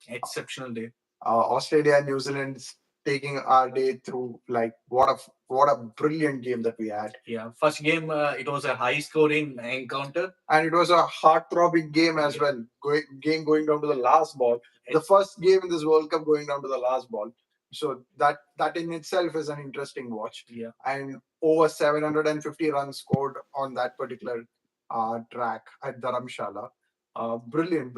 Exceptional day. Australia and New Zealand taking our day through. Like what a brilliant game that we had. Yeah, first game it was a high scoring encounter. And it was a heart-throbbing game as well. Game going down to the last ball. The first game in this World Cup going down to the last ball. So that in itself is an interesting watch. Yeah. And over 750 runs scored on that particular track at Dharamsala. Brilliant.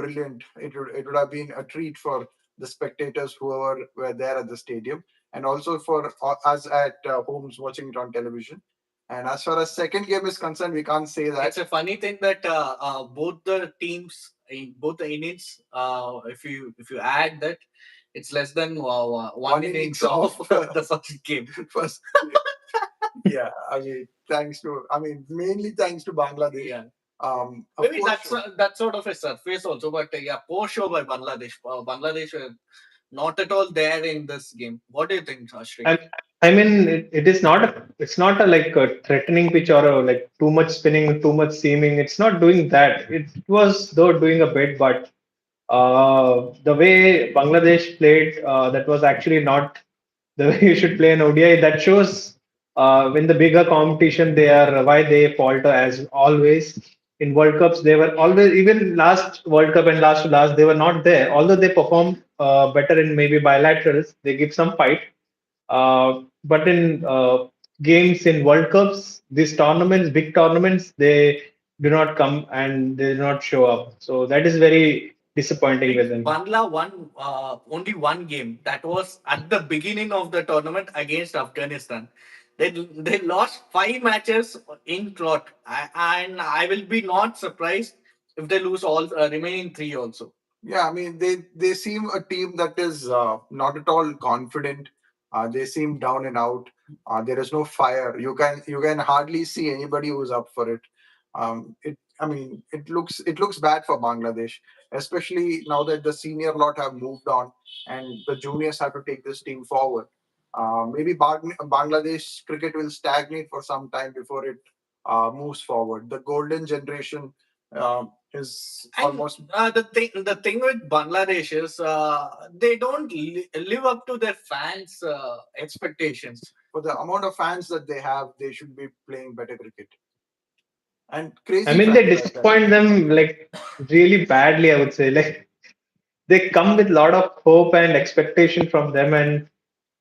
It would have been a treat for the spectators whoever were there at the stadium, and also for us at homes watching it on television. And as far as second game is concerned, we can't say that. It's a funny thing that both the teams in both the innings, if you add that, it's less than one innings of the first game. First, yeah, mainly thanks to Bangladesh. Yeah. A Maybe poor that's show. that sort of a surface also, but yeah, poor show by Bangladesh. Bangladesh were not at all there in this game. What do you think, Ashrik? I mean, it is not it's not a like a threatening pitch or a, like too much spinning, too much seaming. It's not doing that. It was though doing a bit, but the way Bangladesh played, that was actually not the way you should play an ODI. That shows when the bigger competition they are why they falter as always. In World Cups, they were always even last World Cup and last to last they were not there. Although they perform better in maybe bilaterals, they give some fight. But in games in World Cups, these tournaments, big tournaments, they do not come and they do not show up. So that is very disappointing with them. Bangla won only one game. That was at the beginning of the tournament against Afghanistan. They lost 5 matches in trot, and I will be not surprised if they lose all remaining three also. Yeah, they seem a team that is not at all confident. They seem down and out. There is no fire. You can hardly see anybody who's up for it. It looks bad for Bangladesh, especially now that the senior lot have moved on and the juniors have to take this team forward. Maybe Bangladesh cricket will stagnate for some time before it moves forward. The golden generation is And almost. the thing with Bangladesh is they don't live up to their fans' expectations. For the amount of fans that they have, they should be playing better cricket. And I crazy mean, they fans as well. disappoint them like really badly. I would say like they come with a lot of hope and expectation from them, and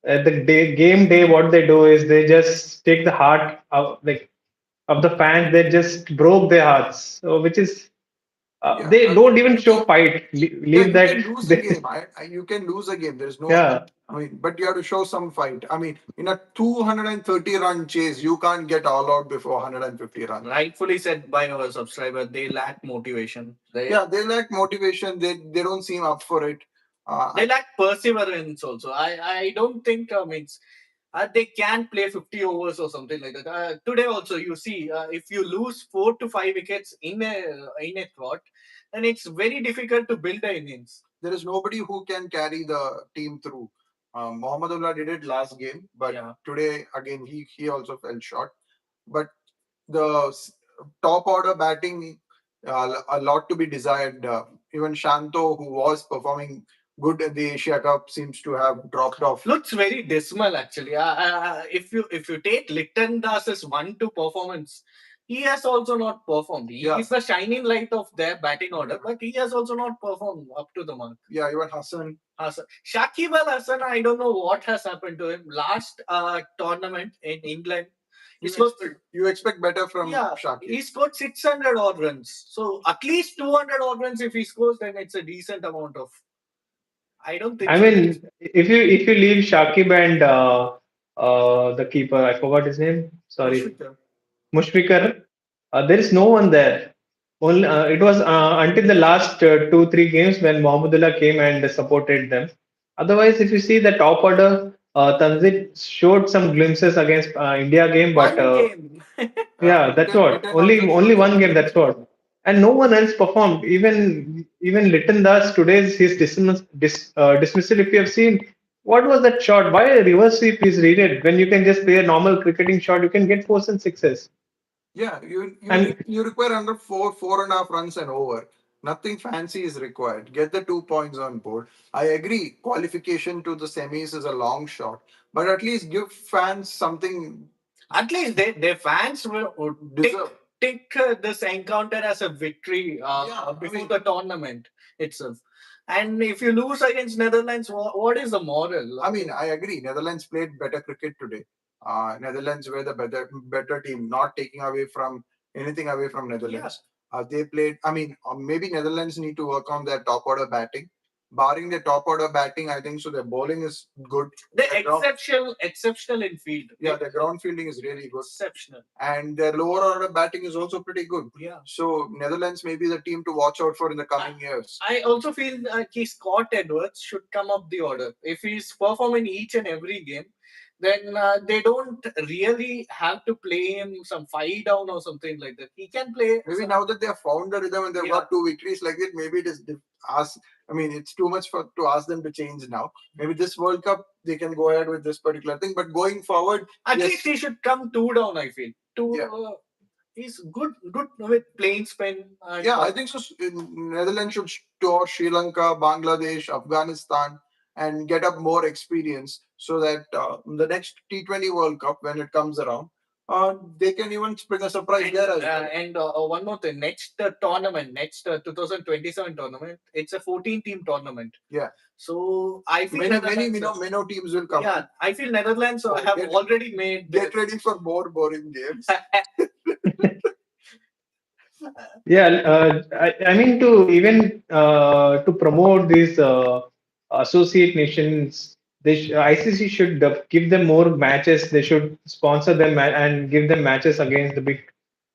game day, what they do is they just take the heart of like of the fans. They just broke their hearts, so which is Yeah, they don't even show fight. yeah, Leave you that. can lose a game. You can lose a game. There's no. Yeah, But you have to show some fight. In a 230 run chase, you can't get all out before 150 runs. Rightfully said by our subscriber, they lack motivation. Yeah, they lack motivation. They don't seem up for it. They lack perseverance also. I don't think they can play 50 overs or something like that. Today also you see if you lose 4 to 5 wickets in a trot, then it's very difficult to build the innings. There is nobody who can carry the team through. Mohammadullah did it last game, but Yeah. today again he also fell short. But the top order batting, a lot to be desired. Even Shanto, who was performing good in the Asia Cup, seems to have dropped off. Looks very dismal actually. If you take Litton Das's 1-2 performance, he has also not performed. He Yeah. is the shining light of their batting order, but he has also not performed up to the mark. Yeah, even Hassan. Shakib Al Hassan, I don't know what has happened to him. Last tournament in England, You expect better from Shakib. he scored 600 odd runs. So at least 200 odd runs if he scores, then it's a decent amount of. I don't think I so. mean, if you leave Shakib and the keeper, I forgot his name. Sorry, Mushfiqur. Mushfikar. There is no one there. Only it was until the last 2 3 games when Mohammedullah came and supported them. Otherwise, if you see the top order, Tanzit showed some glimpses against India game, but One game. yeah, that's what. Only one game. That's what. And no one else performed. Even Litton Das today's his dismissal. If you have seen, what was that shot? Why a reverse sweep is needed when you can just play a normal cricketing shot? You can get 4s and 6s. Yeah, you And you require under four and a half runs and over. Nothing fancy is required. Get the 2 points on board. I agree, qualification to the semis is a long shot, but at least give fans something. At least their fans will would Deserve. take this encounter as a victory before the tournament itself. And if you lose against Netherlands, what is the moral? I mean, I agree. Netherlands played better cricket today. Netherlands were the better team, not taking away from anything away from Netherlands. They played. I mean, maybe Netherlands need to work on their top order batting. Barring their top order batting, I think so. Their bowling is good. The exceptional in field. Yeah, the ground fielding is really good. Exceptional. And their lower order batting is also pretty good. Yeah. So Netherlands may be the team to watch out for in the coming years. I also feel Scott Edwards should come up the order. If he's performing each and every game, then they don't really have to play him some 5 down or something like that. He can play. Maybe now that they have found the rhythm and they've got 2 victories like that, maybe it is ask. I mean, it's too much for to ask them to change now. Maybe this World Cup they can go ahead with this particular thing, but going forward, at least he should come 2 down. I feel he's good with playing spin. Yeah, I think so. Netherlands should tour Sri Lanka, Bangladesh, Afghanistan, and get up more experience so that the next T20 World Cup, when it comes around, they can even bring a surprise there as well. And one more thing, next tournament, next 2027 tournament, it's a 14-team tournament. Yeah. So I feel many minnow teams will come. Yeah, I feel Netherlands have already made. Get ready for more boring games. Yeah, I mean to even to promote these associate nations, ICC should give them more matches. They should sponsor them and give them matches against the big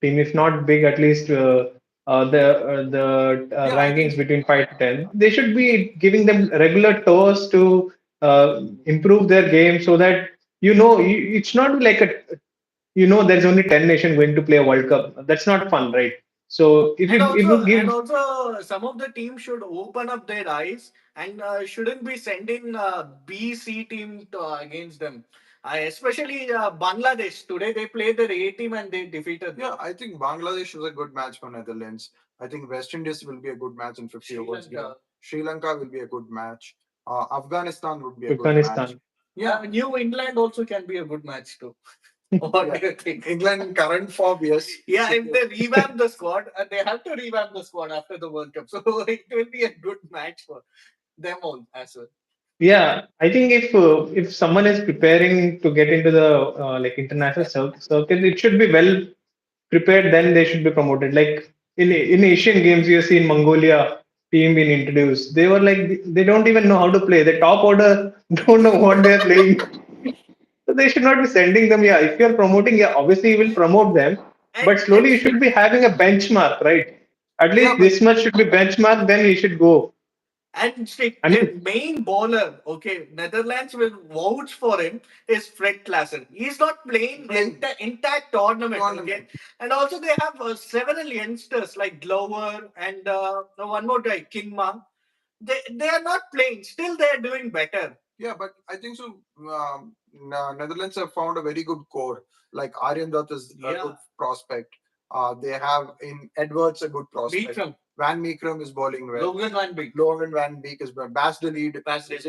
team. If not big, at least the rankings between 5 to 10. They should be giving them regular tours to improve their game, so that it's not like there's only 10 nations going to play a World Cup. That's not fun, right? So if you give. And also some of the teams should open up their eyes and shouldn't be sending B C team against them. Especially Bangladesh today, they played their A team and they defeated them. Yeah, I think Bangladesh is a good match for Netherlands. I think West Indies will be a good match in 50 overs. Sri Lanka will be a good match. Afghanistan would be a good match. Yeah, New England also can be a good match too. What do you think? England in current form, yes. Yeah, if they revamp the squad, they have to revamp the squad after the World Cup. So it will be a good match for them all as well. Yeah, I think if someone is preparing to get into the like international circuit, it should be well prepared. Then they should be promoted. Like in Asian Games, you see in Mongolia team being introduced. They were like they don't even know how to play. The top order don't know what they're playing. So they should not be sending them. Yeah, if you're promoting, yeah, obviously you will promote them, but slowly you should be having a benchmark, right? At least this much should be benchmark. Then you should go. And their main bowler, okay, Netherlands will vouch for him, is Fred Klaassen. He's not playing the entire tournament, okay? And also they have several youngsters like Glover and one more guy, Kingma. They are not playing. Still, they are doing better. Yeah, but I think so. Netherlands have found a very good core. Like Aryan Dutt is a good prospect. They have in Edwards a good prospect. Van Meekrum is bowling well. Logan Van Beek is well. Bas de Leede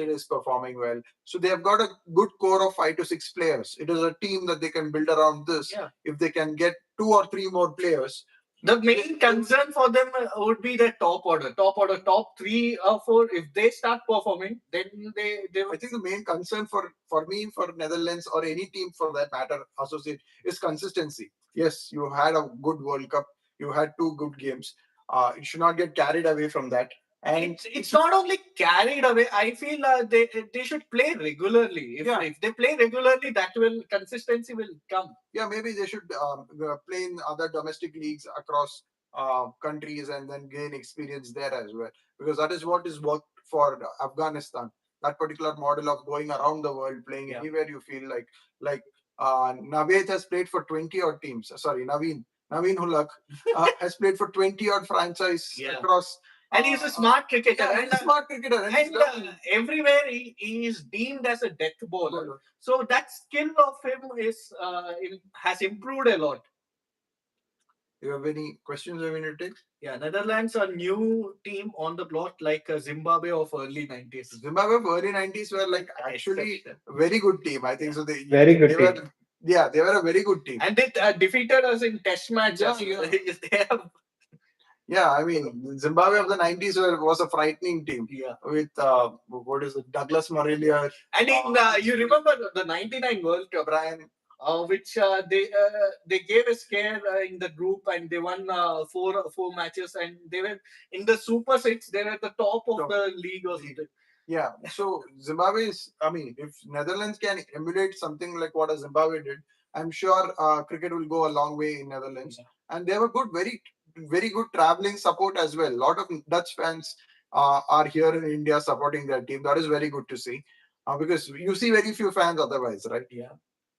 is performing well. So they have got a good core of 5 to 6 players. It is a team that they can build around this. Yeah. If they can get 2 or 3 more players. The main concern for them would be the top order, top 3 or 4. If they start performing, then they. I think the main concern for me, for Netherlands or any team for that matter, associate, is consistency. Yes, you had a good World Cup. You had 2 good games. You should not get carried away from that. And it's not only carried away. I feel they should play regularly. If they play regularly, consistency will come. Yeah, maybe they should play in other domestic leagues across countries and then gain experience there as well. Because that is what is worked for Afghanistan. That particular model of going around the world, playing anywhere you feel like Naved has played for 20 odd teams. Sorry, Naveen Hulak has played for 20 odd franchise across. And he's a smart cricketer. And everywhere he is deemed as a death bowler. So that skill of him has improved a lot. You have any questions I mean to take? Yeah, Netherlands are new team on the block like Zimbabwe of early 90s. Zimbabwe of early 90s were like actually Exceptional. a very good team. I think so. Very They good were, team. yeah, they were a very good team. And they defeated us in test matches. Yeah, They have, Yeah, I mean, Zimbabwe of the 90s was a frightening team yeah. with, what is it, Douglas Murray, And in, you remember the 99 World Cup, Brian. which they gave a scare in the group and they won four matches and they were in the Super Six. They were at the top of the league or something. Yeah, so Zimbabwe is, I mean, if Netherlands can emulate something like what a Zimbabwe did, I'm sure cricket will go a long way in Netherlands. Yeah. And they have a good, very good traveling support as well. A lot of Dutch fans are here in India supporting their team. That is very good to see because you see very few fans otherwise, right? Yeah.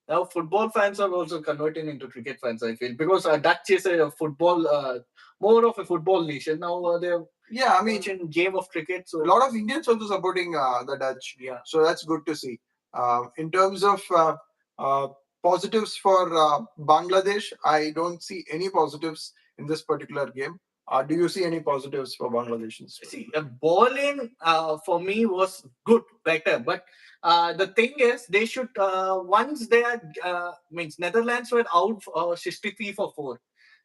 Now football fans are also converting into cricket fans. I feel because Dutch is a football, more of a football nation. Now they're Yeah, I mean, watching game of cricket. So a lot of Indians also supporting the Dutch. yeah. So that's good to see. In terms of uh, positives for Bangladesh, I don't see any positives in this particular game. Do you see any positives for Bangladesh? See, bowling for me was good, better, but the thing is, they should once they are means Netherlands were out 63 for 4.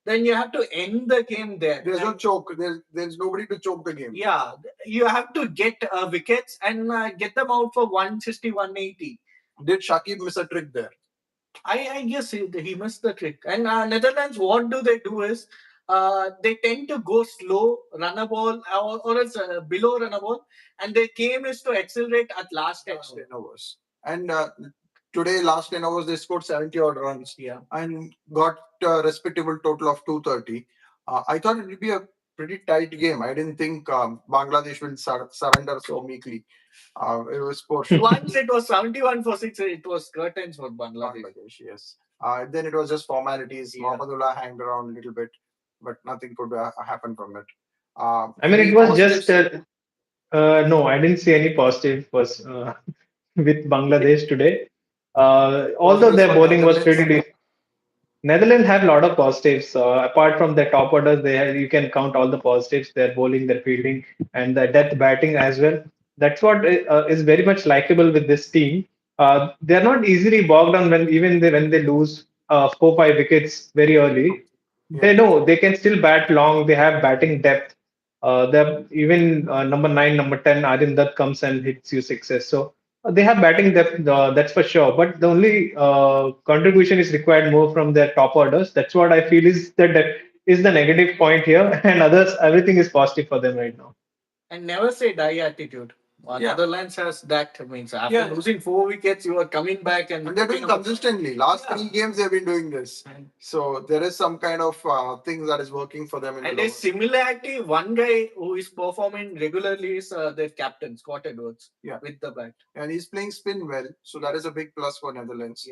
Then you have to end the game there. There's no choke. There's nobody to choke the game. Yeah, you have to get wickets and get them out for 160, 180. Did Shakib miss a trick there? I guess he missed the trick. And Netherlands, what do they do is they tend to go slow, run a ball, or else below run a ball, and their game is to accelerate at last 10 hours. And today, last 10 hours, they scored 70 odd runs. Yeah. And got a respectable total of 230. I thought it would be a pretty tight game. I didn't think Bangladesh will surrender so meekly. It was poor. Once it was 71 for 6, it was curtains for Bangladesh. Yes. Then it was just formalities. Yeah. Mohammadullah hanged around a little bit, but nothing could happen from it. I mean, Any it was positives? just no, I didn't see any positive was with Bangladesh today. Although Positives their for bowling was Netherlands? pretty decent. Netherlands have a lot of positives. Apart from their top orders, you can count all the positives: their bowling, their fielding, and the depth batting as well. That's what is very much likable with this team. They're not easily bogged down when they lose 4 5 wickets very early. They know they can still bat long. They have batting depth. They're even number 9, number 10, Arjun Dutt comes and hits you sixes. So they have batting depth, that's for sure. But the only contribution is required more from their top orders. That's what I feel is the negative point here, and others everything is positive for them right now. And never say die attitude. Netherlands has that means after losing 4 wickets, you are coming back and they're doing consistently. Last 3 games they've been doing this. So there is some kind of thing that is working for them. And a similarity, one guy who is performing regularly is their captain, Scott Edwards, with the bat. And he's playing spin well. So that is a big plus for Netherlands.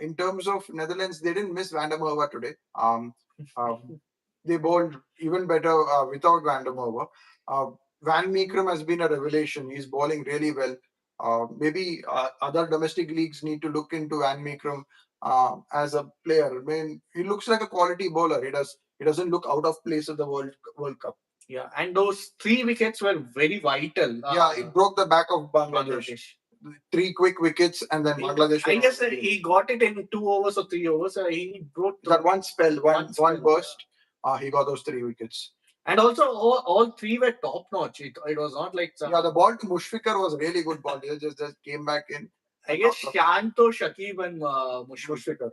In terms of Netherlands, they didn't miss Van der Merwe today. They bowled even better without Van der Merwe. Van Meekrum has been a revelation. He's bowling really well. Maybe other domestic leagues need to look into Van Meekrum as a player. I mean, he looks like a quality bowler. He doesn't look out of place at the World Cup. Yeah, and those 3 wickets were very vital. It broke the back of Bangladesh. 3 quick wickets, and then Bangladesh. I guess he got it in 2 overs or 3 overs. He broke that one spell, one burst. He got those 3 wickets. And also, all 3 were top notch. It was not like the ball to Mushfiqur was really good ball. He just came back in. I guess Shanto, Shakib, and Mushfiqur.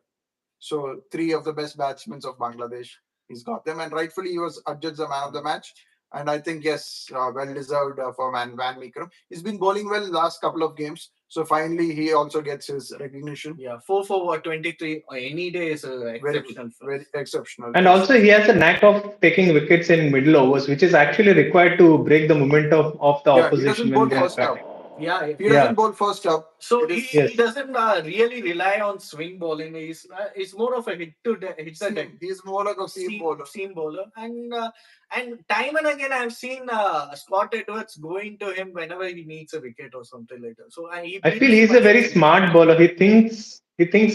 So 3 of the best batsmen of Bangladesh. He's got them, and rightfully he was adjudged the man of the match. And I think yes, well deserved for Van Meekrum. He's been bowling well last couple of games. So finally, he also gets his recognition. 4 for 23 any day is exceptional. Very exceptional. And also, he has a knack of taking wickets in middle overs, which is actually required to break the momentum of the opposition. He doesn't bowl first up. He doesn't bowl first up. So he doesn't really rely on swing bowling. He's more of a hit the deck. He's more like a seam bowler. And time and again, I've seen Scott Edwards going to him whenever he needs a wicket or something like that. So I feel he's a very smart bowler. He thinks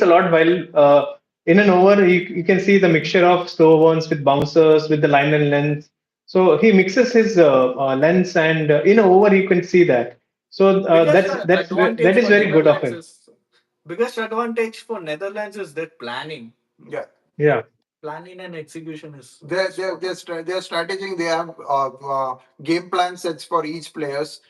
a lot while In an over, you can see the mixture of slow ones with bouncers with the line and lens. So he mixes his lens, and in an over you can see that. So Biggest that advantage is for very good of Netherlands him. is biggest advantage for Netherlands is their planning. Yeah. Yeah. Planning and execution is They're spot on. they're strategizing. They have game plan sets for each players.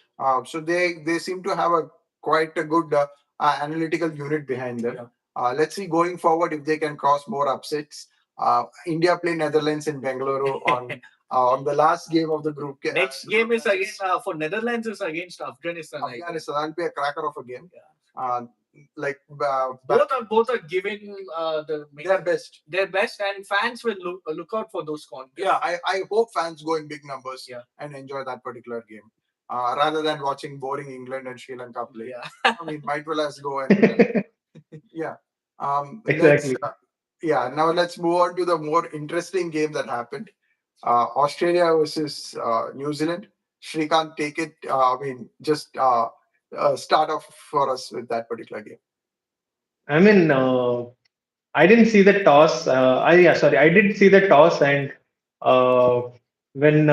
So they seem to have a quite a good analytical unit behind them. Yeah. Let's see going forward if they can cause more upsets. India play Netherlands in Bengaluru on the last game of the group. Next game is again for Netherlands is against Afghanistan. I guess. Afghanistan. That'll be a cracker of a game. Yeah. Like Both are giving their best. their best, and fans will look out for those contests. Yeah, I hope fans go in big numbers Yeah. and enjoy that particular game. Rather than watching boring England and Sri Lanka play. Yeah. I mean, might well as go and yeah. Let's Exactly. now let's move on to the more interesting game that happened. Australia versus New Zealand. Shrikant, take it. Just start off for us with that particular game. I mean, I didn't see the toss. I did see the toss, and uh, when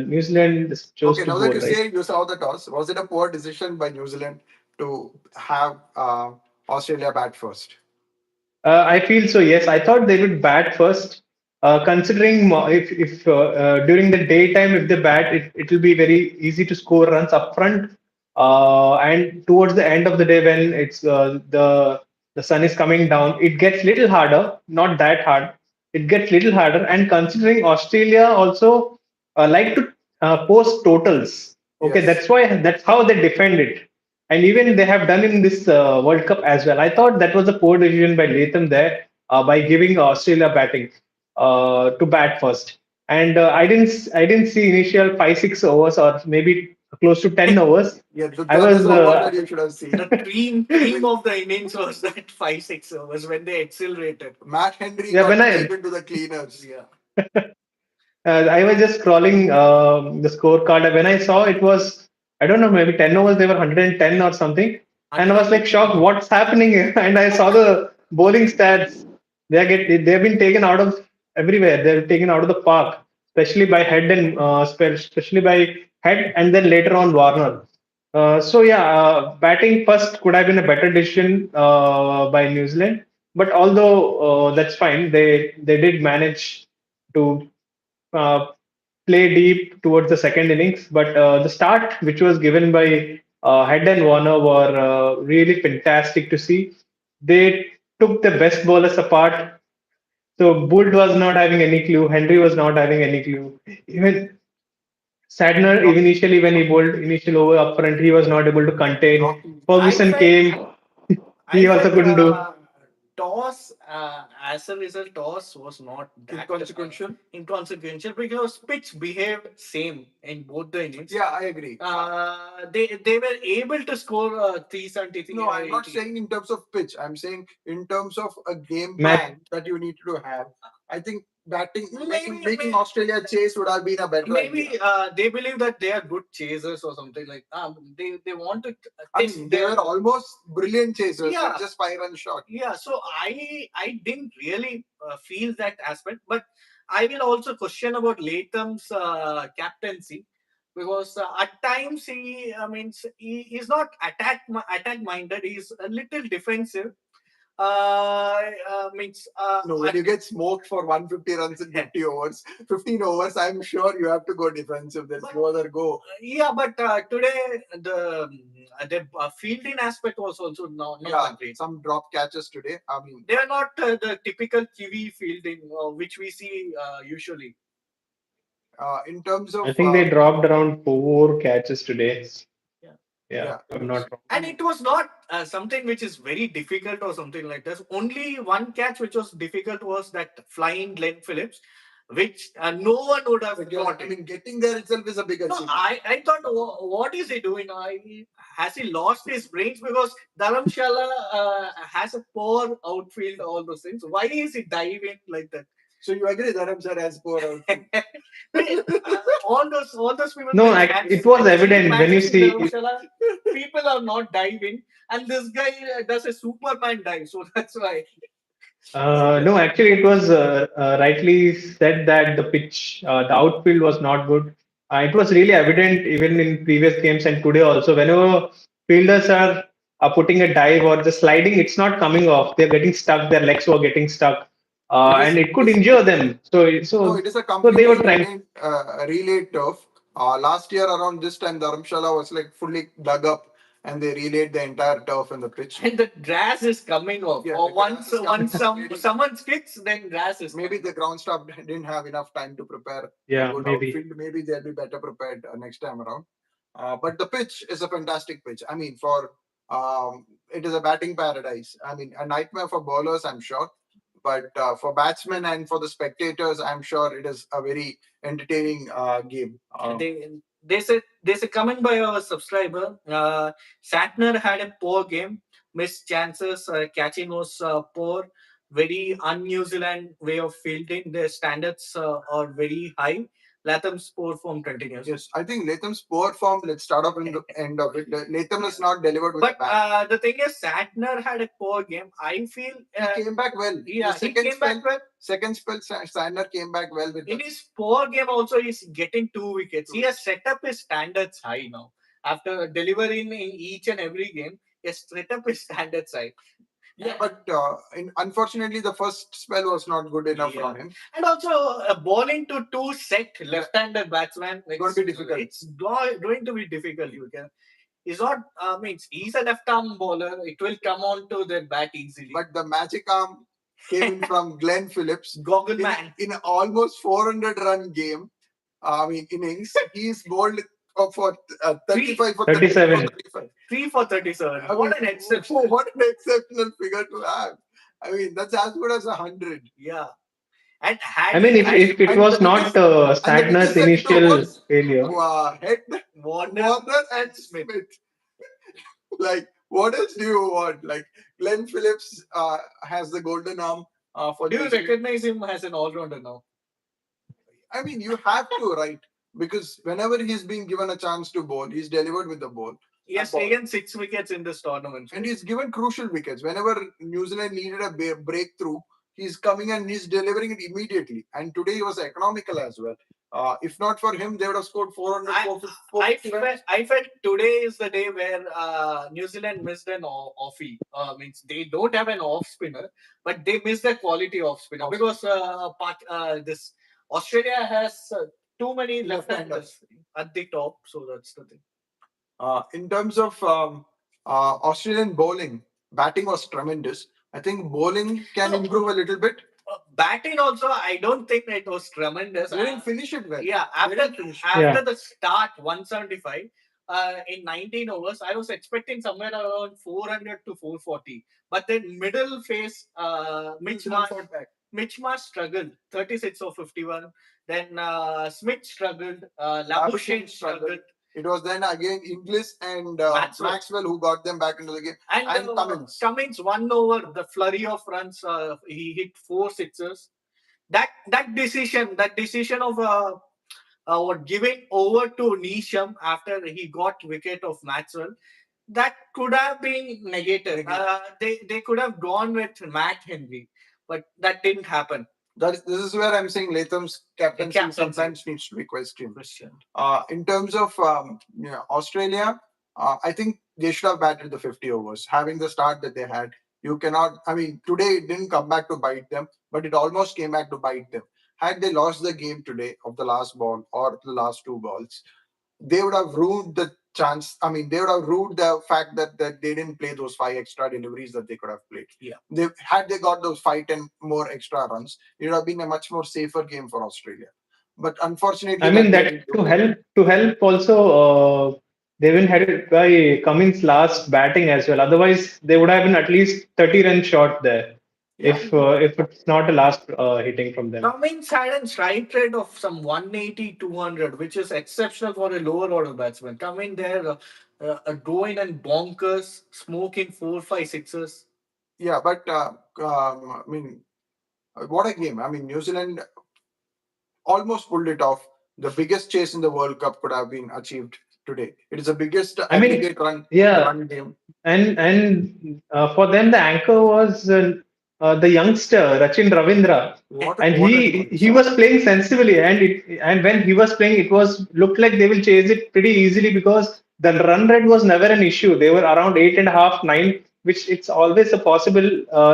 New Zealand chose Okay, to now that bowl, you right? say you saw the toss, was it a poor decision by New Zealand to have Australia bat first? I feel so. Yes, I thought they would bat first. Considering if during the daytime if they bat, it will be very easy to score runs up front. And towards the end of the day when it's the sun is coming down, it gets little harder. Not that hard. It gets little harder. And considering Australia also like to post totals. Okay, Yes. that's how they defend it, and even they have done in this World Cup as well. I thought that was a poor decision by Latham there by giving Australia batting to bat first. And I didn't see initial 5 6 overs or maybe close to 10 overs. Yeah, I that is was the one that you should have seen. The cream of the innings was that 5 6 overs when they accelerated. Matt Henry yeah got when I taken to the cleaners. Yeah. I was just scrolling the scorecard. When I saw it was, I don't know, maybe 10 overs, they were 110 or something. And I was like shocked, what's happening here? And I saw the bowling stats. They've been taken out of everywhere. They're taken out of the park, especially by Head and especially by Head, and then later on Warner. So yeah, batting first could have been a better decision by New Zealand. But although that's fine, they did manage to uh, play deep towards the second innings. But the start, which was given by Head and Warner, were really fantastic to see. They took the best bowlers apart. So Boult was not having any clue. Henry was not having any clue. Even Sadner, even initially when he bowled initial over up front, he was not able to contain. I Ferguson felt came. I He also felt couldn't do. toss as a result toss was not that Inconsequential? inconsequential because pitch behaved same in both the innings. Yeah, I agree. They were able to score 373. No, or I'm not 80. saying in terms of pitch. I'm saying in terms of a game Match. plan that you need to have. I think batting, making Maybe- Australia chase would have been a better Maybe idea. they believe that they are good chasers or something like they want to I test mean, they their were almost brilliant chasers, Yeah. but just 5 runs short. yeah. So I didn't really feel that aspect, but I will also question about Latham's captaincy because at times he's not attack minded. He's a little defensive. Means No, when you get smoked for 150 runs in 50 overs, 15 overs, I'm sure you have to go defensive. There's no other go. yeah, but today the fielding aspect was also not Yeah, that great. some drop catches today. I mean, They are not the typical Kiwi fielding which we see usually. in terms of I think they dropped around 4 catches today. Yeah. Yeah, Yeah. if I'm not wrong. And it was not something which is very difficult or something like this. Only one catch which was difficult was that flying Glenn Phillips, which no one would have got. I mean, getting there itself is a big No, achievement. I thought, what is he doing? Has he lost his brains? Because Dharamsala has a poor outfield, all those things. Why is he diving like that? So you agree that Dharamsala has poor outfield? all those people. No, playing it was evident when you matches in see. Dharamsala, people are not diving, and this guy does a Superman dive. So that's why. No, actually, it was rightly said that the pitch, the outfield was not good. It was really evident even in previous games and today also. Whenever fielders are putting a dive or just sliding, it's not coming off. They're getting stuck. Their legs were getting stuck, It is and it it could is injure them. So, No, so, it is a so they were completely trying. relayed turf. Last year around this time, Dharamsala was like fully dug up, and they relayed the entire turf in the pitch. And the grass is coming off. Yeah, Or the grass once is coming once off some very- someone kicks, then grass is Maybe coming the off. ground staff didn't have enough time to prepare a Yeah, good maybe. outfield. Maybe they'll be better prepared next time around. But the pitch is a fantastic pitch. I mean, for it is a batting paradise. I mean, a nightmare for bowlers, I'm sure. But for batsmen and for the spectators, I'm sure it is a very entertaining game. They say coming by our subscriber. Santner had a poor game, missed chances, catching was poor. Very un-New Zealand way of fielding. Their standards are very high. Latham's poor form continues. Yes, I think Latham's poor form. Let's start off in the end of it. Latham has not delivered with But the bat. the thing is, Santner had a poor game. I feel He came back well. yeah, The he came back well. second spell, Sandner came back well with In the his poor game, also he's getting 2 wickets. Two He has set up his standards high now. After delivering in each and every game, he has set up his standards high. Yeah, but unfortunately, the first spell was not good enough Yeah. from him. And also, bowling to two set left-handed batsmen, Going to be difficult. It's going to be difficult. You can. He's not. Means he's a left-arm bowler. It will come on to the bat easily. But the magic arm came in from Glenn Phillips Goggle man. in an almost 400-run game. I mean, innings. He's bowled for 35 for 37. 35. 3 for 37. I What mean, an exception! What an exceptional figure to have. I mean, that's as good as 100. Yeah. And had I mean, if it and was the not biggest- and the Santner's biggest sector initial was failure, head Warner and Smith. Like, what else do you want? Like, Glenn Phillips has the golden arm for do you New Zealand. recognize him as an all-rounder now? I mean, you have to, right? Because whenever he's been given a chance to bowl, he's delivered with the ball. He has taken 6 wickets in this tournament. And he's given crucial wickets. Whenever New Zealand needed a breakthrough, he's coming and he's delivering it immediately. And today he was economical as well. If not for him, they would have scored 400, I felt today is the day where New Zealand missed an offie. Means they don't have an off spinner, but they missed the quality off spinner because this Australia has too many left-handers at the top. So that's the thing. In terms of Australian bowling, batting was tremendous. I think bowling can improve a little bit. Batting also, I don't think it was tremendous. They didn't finish it well. Yeah, They didn't finish it. Yeah. after the start 175 in 19 overs, I was expecting somewhere around 400 to 440. But then middle phase, Mitch Marsh struggled 36 or 51. Then Smith struggled, Labuschagne struggled. It was then again Inglis and Maxwell who got them back into the game. And Cummins 1 over, the flurry of runs, he hit 4 sixes. That decision of giving over to Neesham after he got wicket of Maxwell, that could have been negated. They could have gone with Matt Henry, but that didn't happen. This is where I'm saying Latham's captaincy sometimes needs to be questioned. In terms of Australia, I think they should have batted the 50 overs. Having the start that they had, you cannot. I mean, today it didn't come back to bite them, but it almost came back to bite them. Had they lost the game today of the last ball or the last 2 balls, they would have ruined the chance. I mean, they would have ruined the fact that they didn't play those 5 extra deliveries that they could have played. Yeah. They got those 5-10 more extra runs, it would have been a much more safer game for Australia. But unfortunately, I mean that to help also they even had it by Cummins last batting as well. Otherwise, they would have been at least 30 runs short there. Yeah. If it's not a last hitting from them. Cummins had a strike rate of some 180, 200, which is exceptional for a lower order batsman. Come in there, going and bonkers, smoking 4, 5 sixes. Yeah, but I mean, what a game! I mean, New Zealand almost pulled it off. The biggest chase in the World Cup could have been achieved today. It is the biggest aggregate run game. And for them, the anchor was the youngster Rachin Ravindra, and What a he shot. was playing sensibly, and when he was playing, it was looked like they will chase it pretty easily because the run rate was never an issue. They were around 8.5, 9, which it's always a possible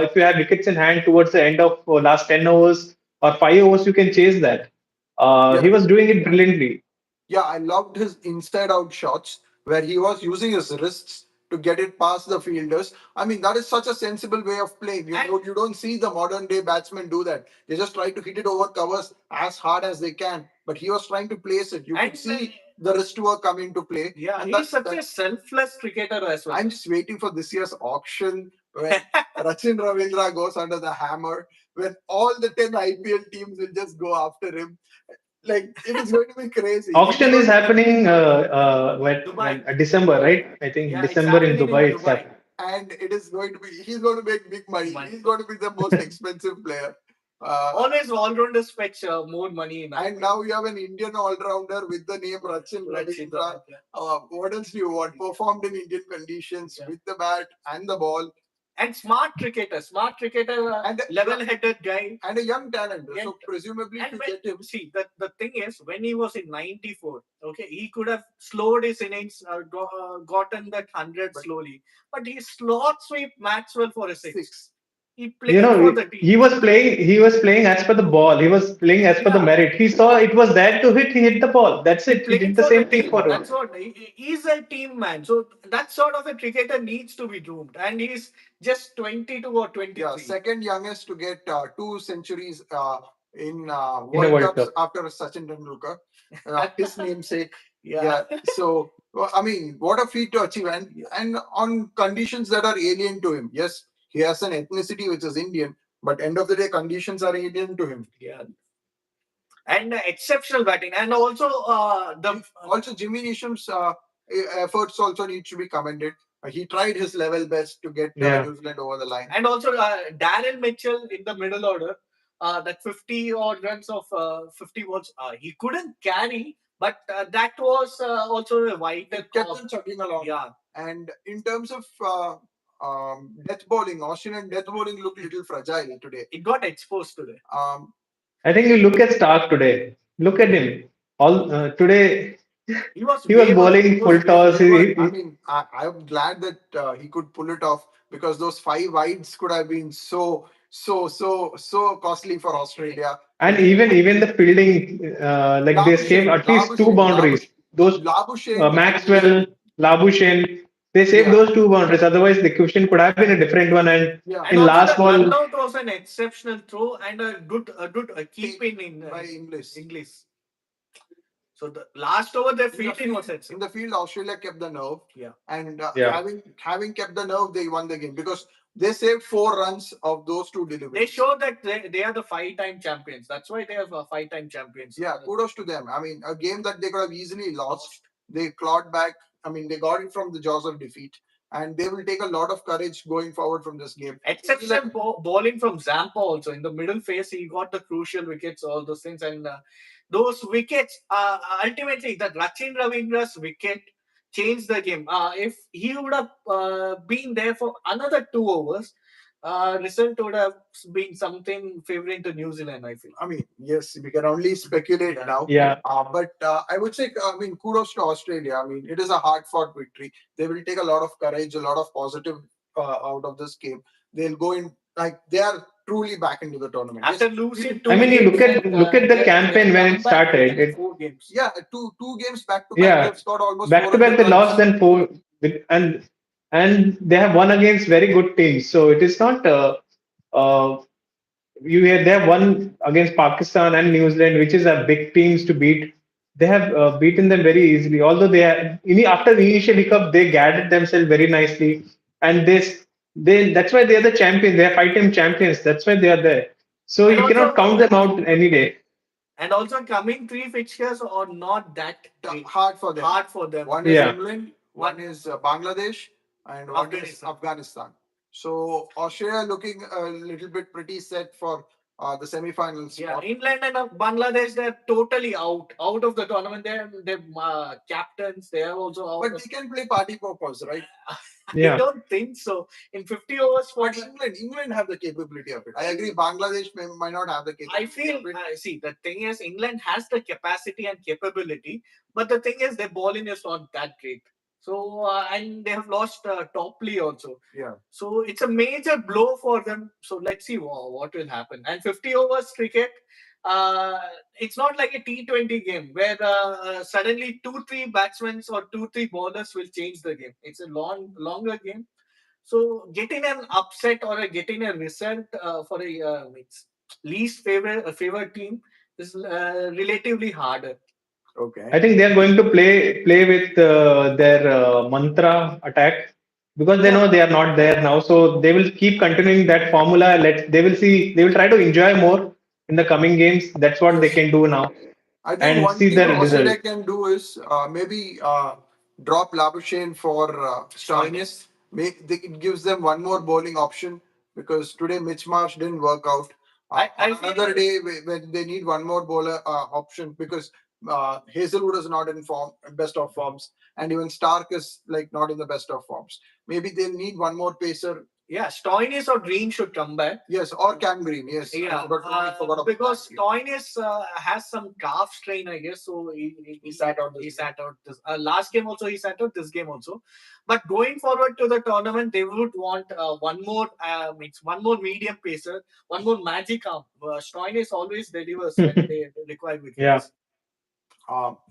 if you have wickets in hand towards the end of last 10 overs or 5 overs, you can chase that. He Yeah, was doing it brilliantly. yeah, I loved his inside out shots where he was using his wrists to get it past the fielders. I mean, that is such a sensible way of playing. You don't see the modern day batsmen do that. They just try to hit it over covers as hard as they can. But he was trying to place it. You could see the wrist work come into play. Yeah, And he's such a selfless cricketer as well. I'm just waiting for this year's auction when Rachin Ravindra goes under the hammer, when all the 10 IPL teams will just go after him. Like, it is going to be crazy. He's Auction is going to happening Dubai. December, right? I think Yeah, it's December in happening in Dubai. It's Dubai. happening. and it is going to be he's going to make big money. Money. He's going to be the most expensive player. Always all-rounders fetch more money in And IPL. now you have an Indian all-rounder with the name Rachin Ravindra. What else do you want? Performed in Indian conditions with the bat and the ball. And smart cricketer, And level-headed guy. And a young talent. Young So presumably And to when, get him. see, the thing is, when he was in '94, okay, he could have slowed his innings, gotten that 100 slowly, but he slot sweep Maxwell for a six. He You played for know, the team. he was playing as per the ball. He was playing as per the Yeah. merit. He saw it was there to hit, he hit the ball. That's He it. He played did the for the same thing team. for him. That's what he's a team man. So that sort of a cricketer needs to be groomed, and he's just 22 or 23. Yeah, second youngest to get two centuries in In a World World Cups Cup. after Sachin Tendulkar, his namesake. Yeah. So, well, I mean, what a feat to achieve, and on conditions that are alien to him. Yes, he has an ethnicity which is Indian, but end of the day, conditions are alien to him. Yeah. And exceptional batting, and also the Also, Jimmy Neesham's efforts also need to be commended. He tried his level best to get Yeah. New Zealand over the line. and also Daryl Mitchell in the middle order. That 50 odd runs of 50 balls, he couldn't carry, but that was also a vital. It kept them chugging along. Yeah, And in terms of death bowling, Australian death bowling looked a little fragile today. it got exposed today. I think you look at Stark today. Look at him. All today He was he was way worse. bowling full toss. I mean, I'm glad that he could pull it off because those five wides could have been so costly for Australia. And even the fielding, like they saved at least two boundaries. Those Labuschagne, Maxwell, Labuschagne, they saved those two boundaries. Otherwise, the question could have been a different one. And And in also last the ball, run out was an exceptional throw and a good keep in by English. So the last over, their fielding was In the field, Australia kept the nerve. Yeah. And Yeah. having kept the nerve, they won the game because they saved 4 runs of those two deliveries. They show that they are the 5-time champions. That's why they are 5-time champions. Yeah, kudos to them. I mean, a game that they could have easily lost, they clawed back. I mean, they got it from the jaws of defeat, and they will take a lot of courage going forward from this game. Exceptional bowling from Zampa also in the middle phase. He got the crucial wickets, all those things, and those wickets. Ultimately, the Rachin Ravindra's wicket changed the game. If he would have been there for another 2 overs, result would have been something favoring to New Zealand, I feel. I mean, yes, we can only speculate now. Yeah. But I would say, I mean, kudos to Australia. I mean, it is a hard-fought victory. They will take a lot of courage, a lot of positive out of this game. They'll go in like they are truly back into the tournament. After losing I mean, you look at the campaign when it started. Four games. Yeah, two games back to back. Yeah, They've scored almost back to back 400 they runs. lost then four, and they have won against very good teams. So it is not uh, they have won against Pakistan and New Zealand, which is a big teams to beat. They have beaten them very easily. Although after the initial hiccup, they guarded themselves very nicely, and they that's why they are the champions. They are 5-time champions. That's why they are there. So And you cannot also- count them out any day. And also coming three fixtures are not that Hard for them. hard for them. One is Yeah. England, one is Bangladesh, and one is Afghanistan. So Australia looking a little bit pretty set for the semi-finals. Yeah, England and Bangladesh, they're totally out of the tournament. They're captains. They are also out. But they can play party poppers, right? I Yeah. don't think so. In 50 overs, But for England have the capability of it. I agree. Bangladesh might not have the I capability feel, of it. see, the thing is, England has the capacity and capability, but the thing is, their bowling is not that great. So, and they have lost Topley also. Yeah. So, it's a major blow for them. So, let's see what will happen. And 50 overs cricket, uh, it's not like a T20 game where suddenly 2-3 batsmen or 2-3 bowlers will change the game. It's a longer game. So getting an upset or getting a result for a it's least favored team is relatively harder. Okay. I think they are going to play with their mantra attack because they Yeah, know they are not there now. So they will keep continuing that formula. They will see. They will try to enjoy more in the coming games. That's what they Yes. can do now I think and one see thing the result. Australia can do is maybe drop Labuschagne for Stoinis. It gives them one more bowling option because today Mitch Marsh didn't work out. I feel Another day when they need one more bowler option because Hazelwood is not in form, best of forms, and even Stark is like not in the best of forms. Maybe they'll need one more pacer. yeah, Stoinis or Green should come back. Yes, or Cam Green. Yes, Yeah, I forgot about because that. Stoinis has some calf strain, I guess. So He sat out he this sat out this last game also. He sat out this game also. But going forward to the tournament, they would want one more means one more medium pacer, one more magic arm. Stoinis always delivers when they require Yeah. wickets.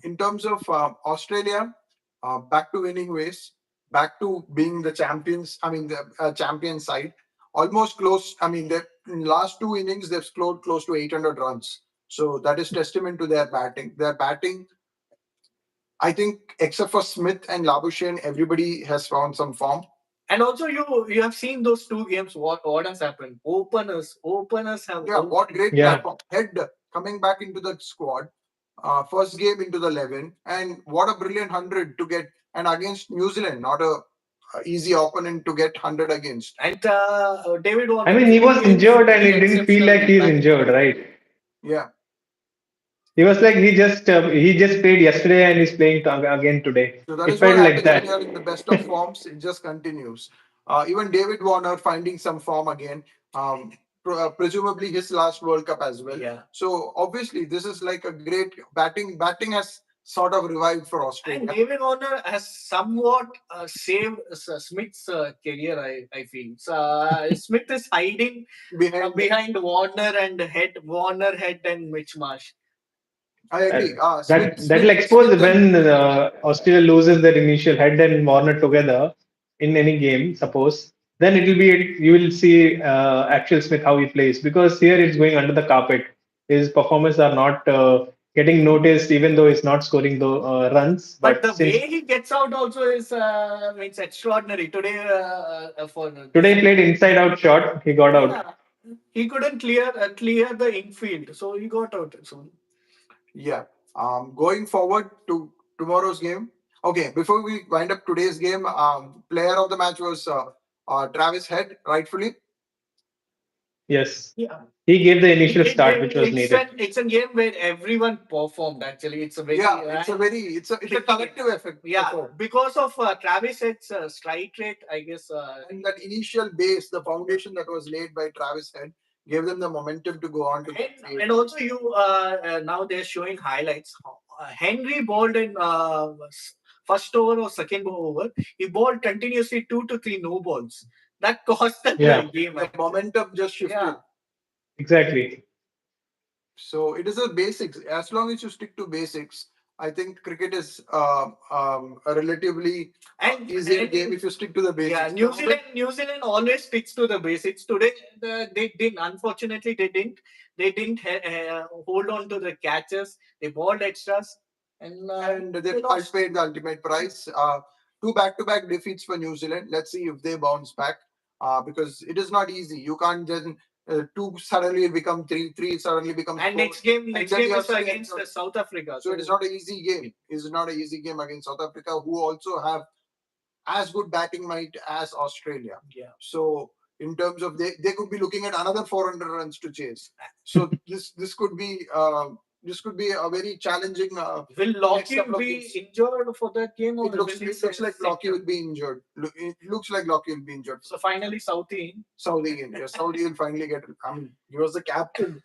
In terms of Australia, back to winning ways, back to being the champions. I mean, the champion side, almost close. I mean, in last two innings they've scored close to 800 runs. So that is testament to their batting. Their batting, I think, except for Smith and Labuschagne, everybody has found some form. And also, you have seen those two games. What has happened? Openers have Yeah, what great Yeah. platform. Head coming back into the squad. First game into the 11, and what a brilliant 100 to get. And against New Zealand, not a easy opponent to get 100 against. And David I Warner mean, he two was games injured and very it didn't feel exceptional like he's batting. injured, right? Yeah, He was like he just played yesterday and he's playing again today. so that It is what felt like happens when that. you are in the best of forms. It just continues. Even David Warner finding some form again. Presumably his last World Cup as well. Yeah. So obviously this is like a great batting. Batting has sort of revived for Australia. And David Warner has somewhat saved Smith's career, I feel. So, Smith is hiding behind Warner and Head and Mitch Marsh. I agree. That'll expose when Australia loses their initial head and Warner together in any game. Suppose then it will be you will see actual Smith how he plays because here it's going under the carpet. His performances are not getting noticed, even though he's not scoring the runs. But But the since way he gets out also is it's extraordinary. Today for today this, he played inside out shot, he got out. yeah, he couldn't clear the infield, so he got out. So Yeah. Going forward to tomorrow's game. Okay, before we wind up today's game, player of the match was Travis Head, rightfully. Yes, yeah, he gave the initial start which was needed. it's a game where everyone performed. Actually, it's a very It's a collective effect. yeah, effort. because of Travis Head's strike rate, I guess. And that initial base, the foundation that was laid by Travis Head, gave them the momentum to go on to And also, you now they're showing highlights. Henry bowled in first over or second over. He bowled continuously 2 to 3 no balls. That cost them Yeah, the game. the momentum just shifted. Yeah. exactly. So it is a basics. As long as you stick to basics, I think cricket is a relatively easier game if you stick to the basics. Yeah, New Zealand always sticks to the basics. Today, they didn't. Unfortunately, they didn't. They didn't hold on to the catches. They bowled extras, and they lost. paid the ultimate price. Two back-to-back defeats for New Zealand. Let's see if they bounce back. Because it is not easy. You can't just two suddenly become three, three suddenly become And four. next game is against South Africa. So it is not an easy game. It is not an easy game against South Africa, who also have as good batting might as Australia. Yeah. So in terms of they could be looking at another 400 runs to chase. So this could be this could be a very challenging. Will next Lockheed couple of be games. injured for that game, or It looks will he it looks like sit Lockheed out? will be injured. It looks like Lockheed will be injured. So finally, Southie in. Saudi in. Yeah, Saudi will finally get. I mean, he was the captain.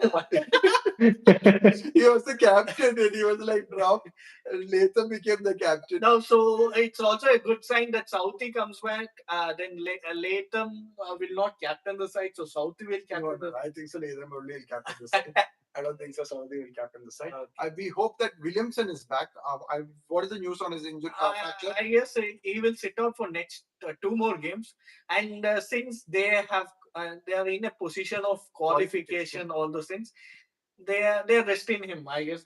He was the captain, and he was like dropped. And Latham became the captain. No, so it's also a good sign that Southie comes back. Then Latham will not captain the side, so Southie will No, captain no, the. I think so. Latham only will captain the side. I don't think so. Saudi will captain the side. We hope that Williamson is back. What is the news on his injury fracture? I guess he will sit out for next 2 more games, and since they are in a position of qualification, all those things, they are resting him. I guess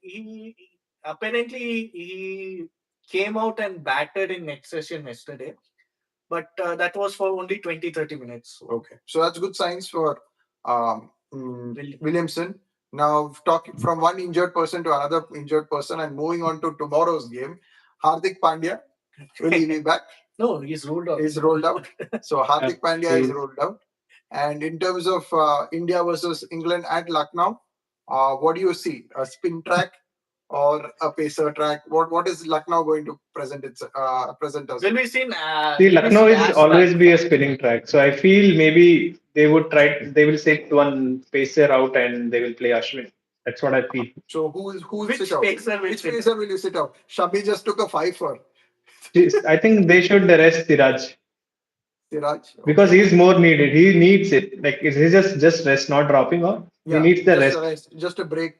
he apparently he came out and batted in next session yesterday, but that was for only 20-30 minutes. So. Okay, so that's good signs for Williamson. Now, talking from one injured person to another injured person, and moving on to tomorrow's game, Hardik Pandya will he be back? No, he's ruled out. He's rolled out. So Hardik Pandya is he's- rolled out. And in terms of India versus England at Lucknow, what do you see? A spin track or a pacer track? What is Lucknow going to present us? Will we see? See, Lucknow is as always well. be a spinning track. So I feel maybe they will take one pacer out and they will play Ashwin. That's what I feel. So who will Which sit out? pacer will Which sit pacer will you sit out? Shami just took a 5 for I think they should rest Siraj Siraj. because Okay. he's more needed. He needs it. Like he's just rest, not dropping off. He Yeah, needs the just rest. a rest, just a break.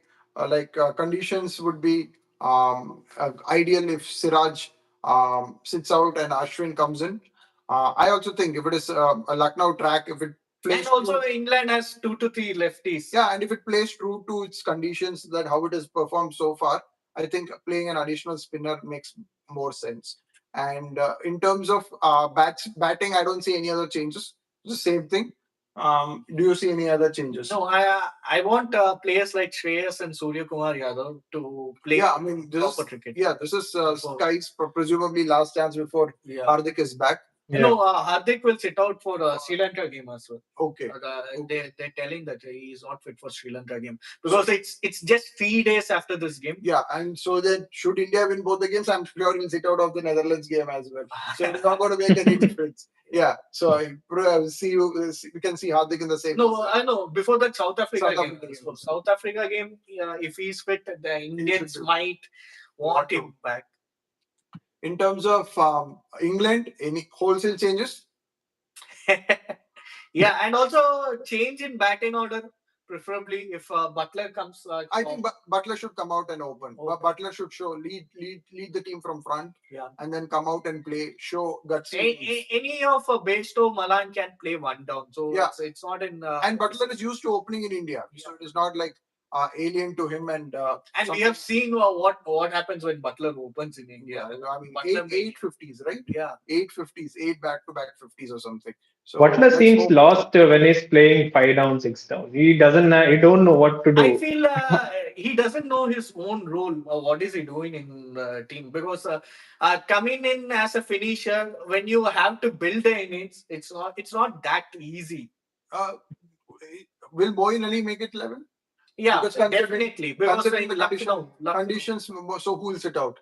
Conditions would be ideal if Siraj sits out and Ashwin comes in. I also think if it is a Lucknow track, if it plays And also, true, England has 2 to 3 lefties. yeah, and if it plays true to its conditions that how it has performed so far, I think playing an additional spinner makes more sense. And in terms of batting, I don't see any other changes. The same thing. Do you see any other changes? No, I want players like Shreyas and Surya Kumar Yadav to play. Yeah, I mean, proper cricket. this is Sky's presumably last chance before Yeah. Hardik is back. You know, Hardik will sit out for Sri Lanka game as well. Okay. They're telling that he is not fit for Sri Lanka game because it's just 3 days after this game. Yeah, and so then should India win both the games, I'm sure he'll sit out of the Netherlands game as well. So it's not going to make any difference. Yeah, so we can see Hardik in the same. No, I know. Before that South Africa South game, Africa game. so South Africa game, if he's fit, the Indians might want him back. In terms of England, any wholesale changes? Yeah, and also change in batting order, preferably if Butler comes. I think Butler should come out and open. Okay. Butler should show lead the team from front, Yeah. and then come out and play, show gutsy. Any of Bairstow, Malan can play one down, so Yeah. it's not in. And Butler is used to opening in India, so it is not like alien to him. And we have seen what happens when Butler opens in India. I mean, Butler eight 50s, right? Yeah. 8 50s, 8 back-to-back 50s or something. So Butler let's seems hope- lost when he's playing 5 down, 6 down. He doesn't. He don't know what to do. I feel he doesn't know his own role. What is he doing in the team? Because coming in as a finisher, when you have to build the innings, it's not that easy. Will Boyin Ali make it 11? Yeah, Because considering- definitely. Because Considering in the Lucknow, conditions, so who will sit out?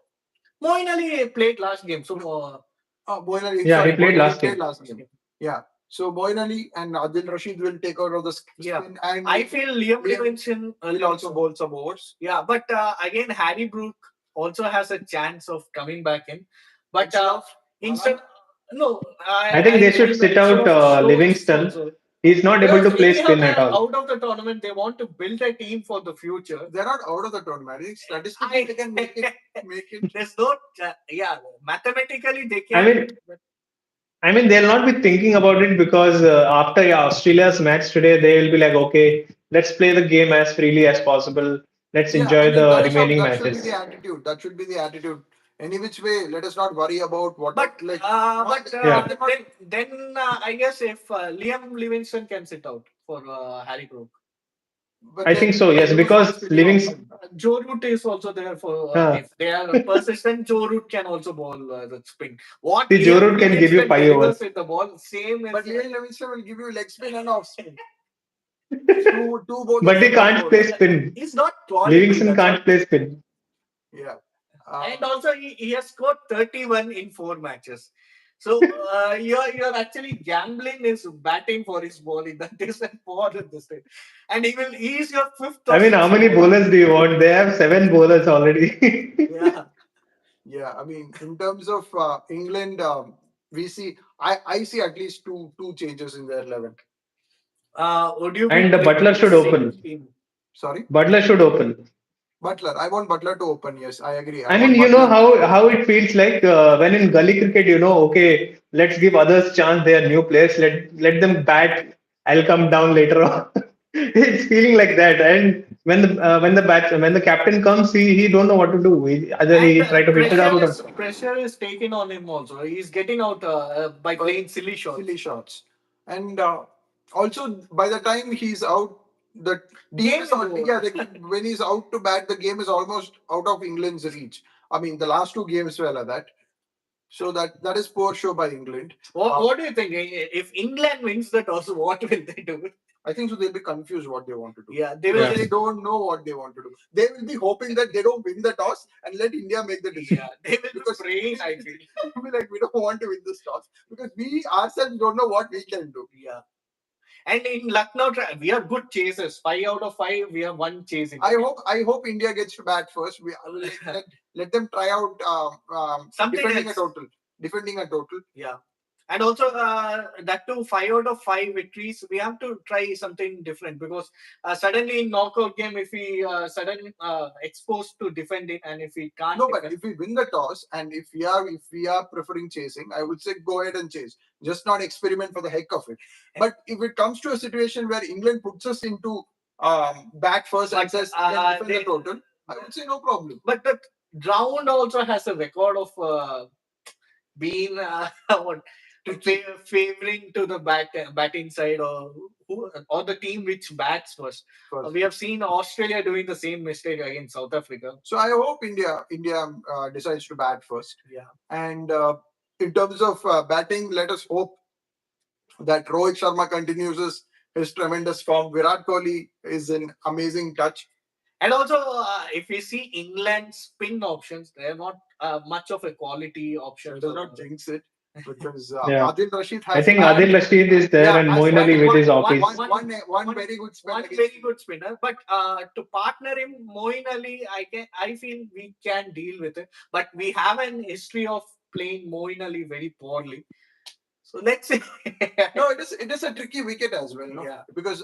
Moeen Ali played last game, so Boyin Ali. Yeah, he sorry, played Boyin Ali last game. last game. Yeah. So Boyin Ali and Adil Rashid will take out of the spin. Yeah. And I feel Liam Livingston will also bowl some overs. Yeah, but again, Harry Brook also has a chance of coming back in. But instead, no, I think they should sit out Livingston. He's not able to play spin at all. Out of the tournament, they want to build a team for the future. They're not out of the tournament. I think statistically they can make it. There's no, mathematically they can. I mean, they'll not be thinking about it because after Australia's match today, they will be like, okay, let's play the game as freely as possible. Let's enjoy the remaining that matches. Should be the attitude. That should be the attitude. Any which way, let us not worry about what. But then I guess if Liam Livingston can sit out for Harry Brook. I think so, yes, because Livingston. Joe Root is also there for if they are persistent. Joe Root can also bowl the spin. What Joe Root can give you 5 overs with the ball, same as. But Liam Livingston will give you leg spin and off spin. two bowlers, But he one can't play bowler. spin. He's not quality. Livingston That's can't what. play spin. Yeah. And also he has scored 31 in 4 matches. So you're actually gambling his batting for his bowling. That is a poor in this thing. And he is your fifth I or mean, how sixth many bowler. bowlers do you want? They have 7 bowlers already. Yeah. Yeah, I mean, in terms of England, we see I see at least two changes in their 11. Would you be And the bringing Butler the should same open. team? Sorry, Butler should open. Butler. I want Butler to open. Yes, I agree. I I mean, want you know Butler. how it feels like when in gully cricket, okay, let's give others chance. They are new players. Let them bat. I'll come down later on. It's feeling like that. And when the captain comes, he don't know what to do. Either And he try to hit it out or pressure is taken on him also. He's getting out by playing silly shots. Silly shots, and also by the time he's out, the team Game is is on. over. Yeah, when he's out to bat, the game is almost out of England's reach. I mean, the last two games were like that. So that is poor show by England. What do you think? If England wins the toss, what will they do? I think so. They'll be confused what they want to do. Yeah, they will. Because they don't know what they want to do. They will be hoping that they don't win the toss and let India make the decision. Yeah, they will be Because praying, I feel. they'll be like, we don't want to win this toss because we ourselves don't know what we can do. Yeah. And in Lucknow, we are good chasers. 5 out of 5, we have one chasing. I hope India gets to bat first. I will let them try out Something defending else. a total. Defending a total. Yeah. And also that too, 5 out of 5 victories. We have to try something different because suddenly in knockout game, if we suddenly exposed to defend it, and if we can't, No, but if we win the toss and if we are preferring chasing, I would say go ahead and chase. Just not experiment for the heck of it. But if it comes to a situation where England puts us into bat first and says defend the total, I would say no problem. But the ground also has a record of being what favoring to the batting side or the team which bats first. We have seen Australia doing the same mistake against South Africa. So I hope India decides to bat first. Yeah. And in terms of batting, let us hope that Rohit Sharma continues his tremendous form. Virat Kohli is an amazing touch. And also, if we see England's spin options, they're not much of a quality option. Does not jinx it because Yeah. Adil Rashid has. I think Adil Rashid is there and Moeen Ali with his office. One very good spinner. One very good spinner, but to partner him, Moeen Ali, I feel we can deal with it. But we have an history of playing Moeen Ali very poorly. So let's see. No, it is a tricky wicket as well, no? Yeah. Because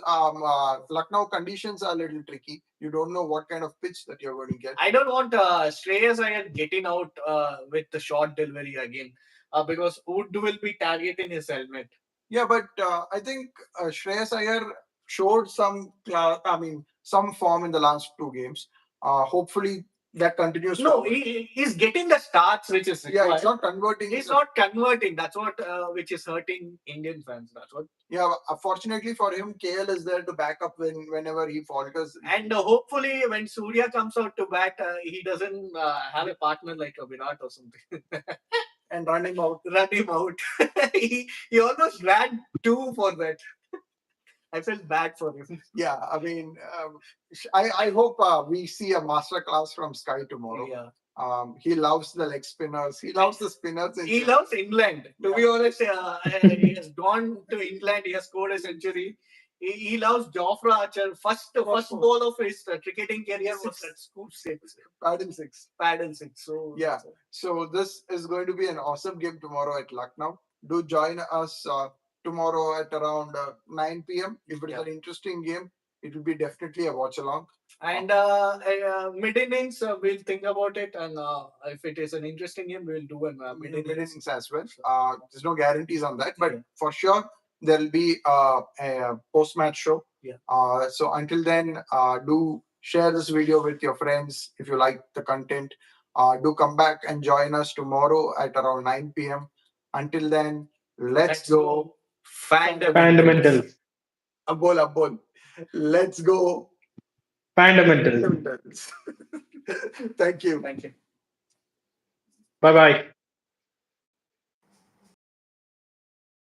Lucknow conditions are a little tricky. You don't know what kind of pitch that you're going to get. I don't want Shreyas Iyer getting out with the short delivery again because Wood will be targeting his helmet. Yeah, but I think Shreyas Iyer showed some form in the last two games. Hopefully that continues. No, he's getting the starts which is required. Yeah, it's not converting. He's not converting. That's what which is hurting Indian fans. That's what. Yeah, fortunately for him, KL is there to back up whenever he falters. And hopefully when Surya comes out to bat, he doesn't have a partner like a Virat or something. And run him out. he almost ran 2 for that. I felt bad for him. Yeah, I mean, I hope we see a masterclass from Sky tomorrow. Yeah. He loves the leg spinners. He loves the spinners. He loves England. To be honest, he has gone to England. He has scored a century. He loves Jofra Archer. First ball of his cricketing career was at scoop 6. Paddle 6. So yeah. So this is going to be an awesome game tomorrow at Lucknow. Do join us tomorrow at around 9 p.m. If it is an interesting game, it will be definitely a watch along. And mid innings, we'll think about it. And if it is an interesting game, we'll do a mid innings as well. There's no guarantees on that, but for sure there'll be a post-match show. Yeah. So until then, do share this video with your friends if you like the content. Do come back and join us tomorrow at around 9 p.m. Until then, let's go. Fundamentals. Abol. Let's go. Fundamentals. Thank you. Bye bye.